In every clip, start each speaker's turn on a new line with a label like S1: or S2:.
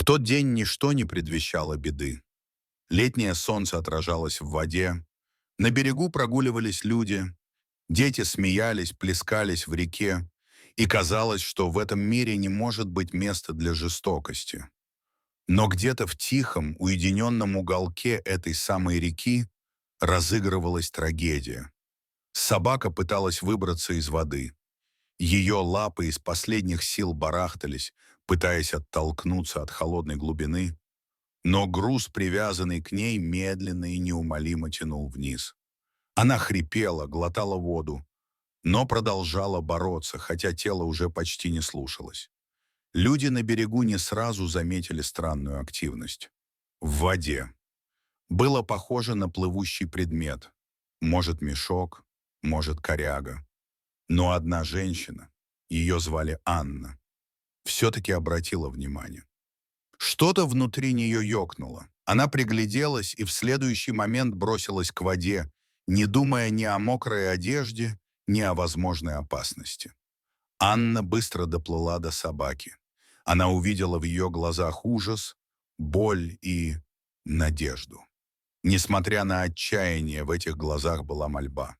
S1: тот день ничто не предвещало беды. Летнее солнце отражалось в воде, на берегу прогуливались люди, дети смеялись, плескались в реке, и казалось, что в этом мире не может быть места для жестокости. Но где-то в тихом, уединенном уголке этой самой реки разыгрывалась трагедия. Собака пыталась выбраться из воды. Ее лапы из последних сил барахтались, пытаясь оттолкнуться от холодной глубины, но груз, привязанный к ней, медленно и неумолимо тянул вниз. Она хрипела, глотала воду, но продолжала бороться, хотя тело уже почти не слушалось. Люди на берегу не сразу заметили странную активность. В воде. Было похоже на плывущий предмет. Может, мешок, может, коряга. Но одна женщина, ее звали Анна, все-таки обратила внимание. Что-то внутри нее ёкнуло. Она пригляделась и в следующий момент бросилась к воде, не думая ни о мокрой одежде, ни о возможной опасности. Анна быстро доплыла до собаки. Она увидела в ее глазах ужас, боль и надежду. Несмотря на отчаяние, в этих глазах была мольба.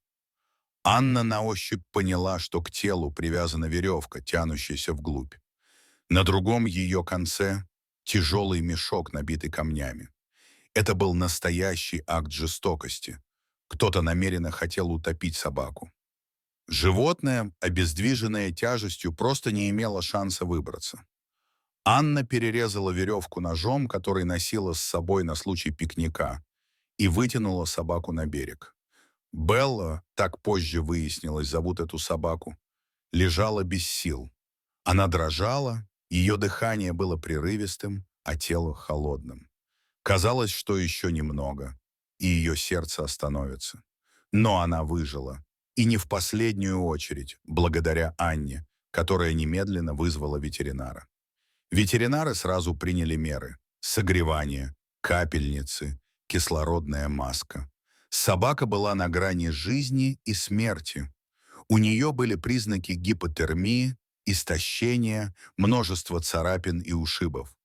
S1: Анна на ощупь поняла, что к телу привязана веревка, тянущаяся вглубь. На другом ее конце тяжелый мешок, набитый камнями. Это был настоящий акт жестокости. Кто-то намеренно хотел утопить собаку. Животное, обездвиженное тяжестью, просто не имело шанса выбраться. Анна перерезала веревку ножом, который носила с собой на случай пикника, и вытянула собаку на берег. Белла, так позже выяснилось, зовут эту собаку, лежала без сил. Она дрожала, ее дыхание было прерывистым, а тело холодным. Казалось, что еще немного, и ее сердце остановится. Но она выжила. И не в последнюю очередь, благодаря Анне, которая немедленно вызвала ветеринара. Ветеринары сразу приняли меры. Согревание, капельницы, кислородная маска. Собака была на грани жизни и смерти. У нее были признаки гипотермии, истощения, множество царапин и ушибов.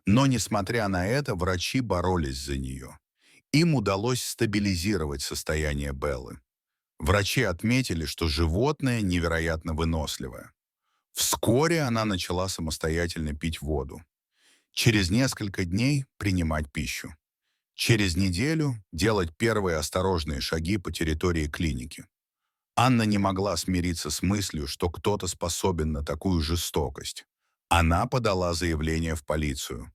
S1: Но, несмотря на это, врачи боролись за нее. Им удалось стабилизировать состояние Беллы. Врачи отметили, что животное невероятно выносливое. Вскоре она начала самостоятельно пить воду. Через несколько дней принимать пищу. Через неделю делать первые осторожные шаги по территории клиники. Анна не могла смириться с мыслью, что кто-то способен на такую жестокость. Она подала заявление в полицию.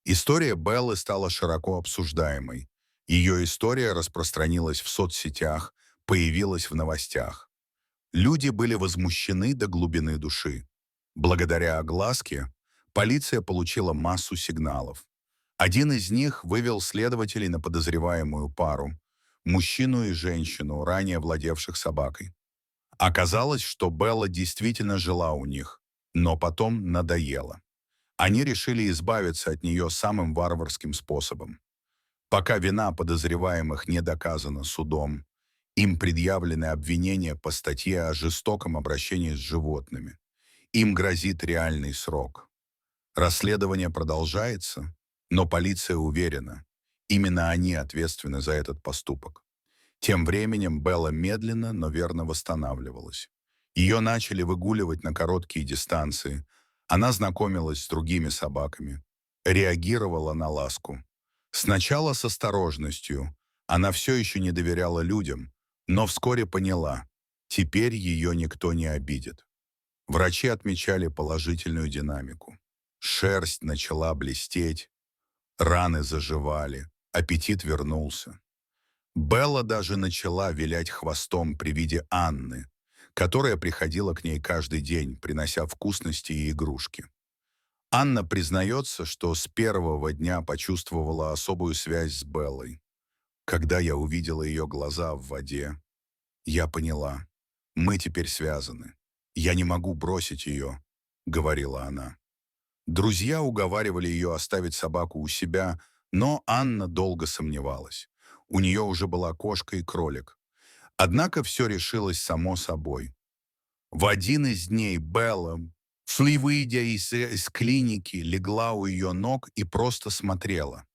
S1: История Беллы стала широко обсуждаемой. Ее история распространилась в соцсетях, появилась в новостях. Люди были возмущены до глубины души. Благодаря огласке полиция получила массу сигналов. Один из них вывел следователей на подозреваемую пару, мужчину и женщину, ранее владевших собакой. Оказалось, что Белла действительно жила у них, но потом надоела. Они решили избавиться от нее самым варварским способом. Пока вина подозреваемых не доказана судом, им предъявлены обвинения по статье о жестоком обращении с животными. Им грозит реальный срок. Расследование продолжается, но полиция уверена, именно они ответственны за этот поступок. Тем временем Белла медленно, но верно восстанавливалась. Ее начали выгуливать на короткие дистанции. Она знакомилась с другими собаками, реагировала на ласку. Сначала с осторожностью. Она все еще не доверяла людям, но вскоре поняла, теперь ее никто не обидит. Врачи отмечали положительную динамику. Шерсть начала блестеть, раны заживали, аппетит вернулся. Белла даже начала вилять хвостом при виде Анны, которая приходила к ней каждый день, принося вкусности и игрушки. Анна признается, что с первого дня почувствовала особую связь с Беллой. Когда я увидела ее глаза в воде, я поняла, мы теперь связаны. Я не могу бросить ее, говорила она. Друзья уговаривали ее оставить собаку у себя, но Анна долго сомневалась. У нее уже была кошка и кролик. Однако все решилось само собой. В один из дней Белла Фли, выйдя из клиники, легла у ее ног и просто смотрела.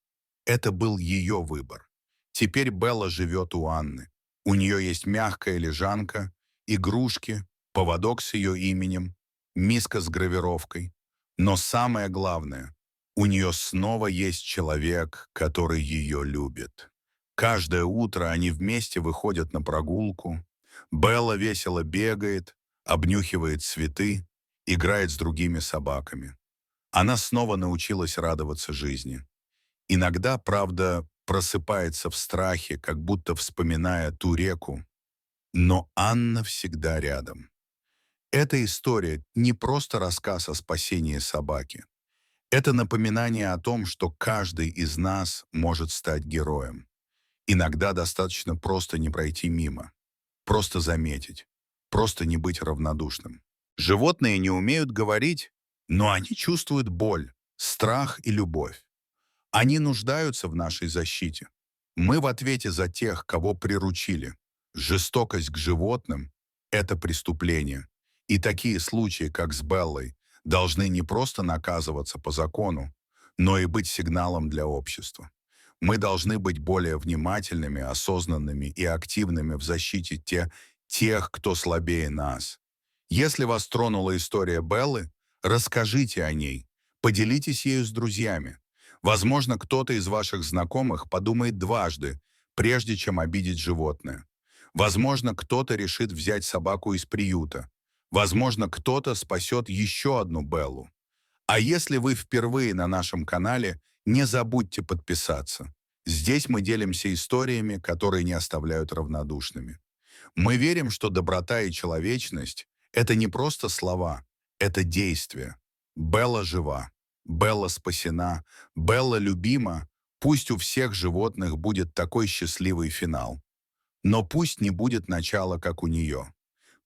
S1: Это был ее выбор. Теперь Белла живет у Анны. У нее есть мягкая лежанка, игрушки, поводок с ее именем, миска с гравировкой. Но самое главное, у нее снова есть человек, который ее любит. Каждое утро они вместе выходят на прогулку. Белла весело бегает, обнюхивает цветы, играет с другими собаками. Она снова научилась радоваться жизни. Иногда, правда, просыпается в страхе, как будто вспоминая ту реку, но Анна всегда рядом. Эта история не просто рассказ о спасении собаки. Это напоминание о том, что каждый из нас может стать героем. Иногда достаточно просто не пройти мимо, просто заметить, просто не быть равнодушным. Животные не умеют говорить, но они чувствуют боль, страх и любовь. Они нуждаются в нашей защите. Мы в ответе за тех, кого приручили. Жестокость к животным– это преступление. И такие случаи, как с Беллой, должны не просто наказываться по закону, но и быть сигналом для общества. Мы должны быть более внимательными, осознанными и активными в защите тех, кто слабее нас. Если вас тронула история Беллы, расскажите о ней, поделитесь ею с друзьями. Возможно, кто-то из ваших знакомых подумает дважды, прежде чем обидеть животное. Возможно, кто-то решит взять собаку из приюта. Возможно, кто-то спасет еще одну Беллу. А если вы впервые на нашем канале, не забудьте подписаться. Здесь мы делимся историями, которые не оставляют равнодушными. Мы верим, что доброта и человечность– это не просто слова, это действия. Белла жива, Белла спасена, Белла любима. Пусть у всех животных будет такой счастливый финал. Но пусть не будет начала, как у нее.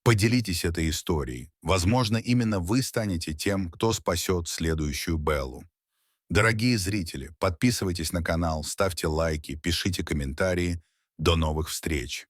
S1: Поделитесь этой историей. Возможно, именно вы станете тем, кто спасет следующую Беллу. Дорогие зрители, подписывайтесь на канал, ставьте лайки, пишите комментарии. До новых встреч!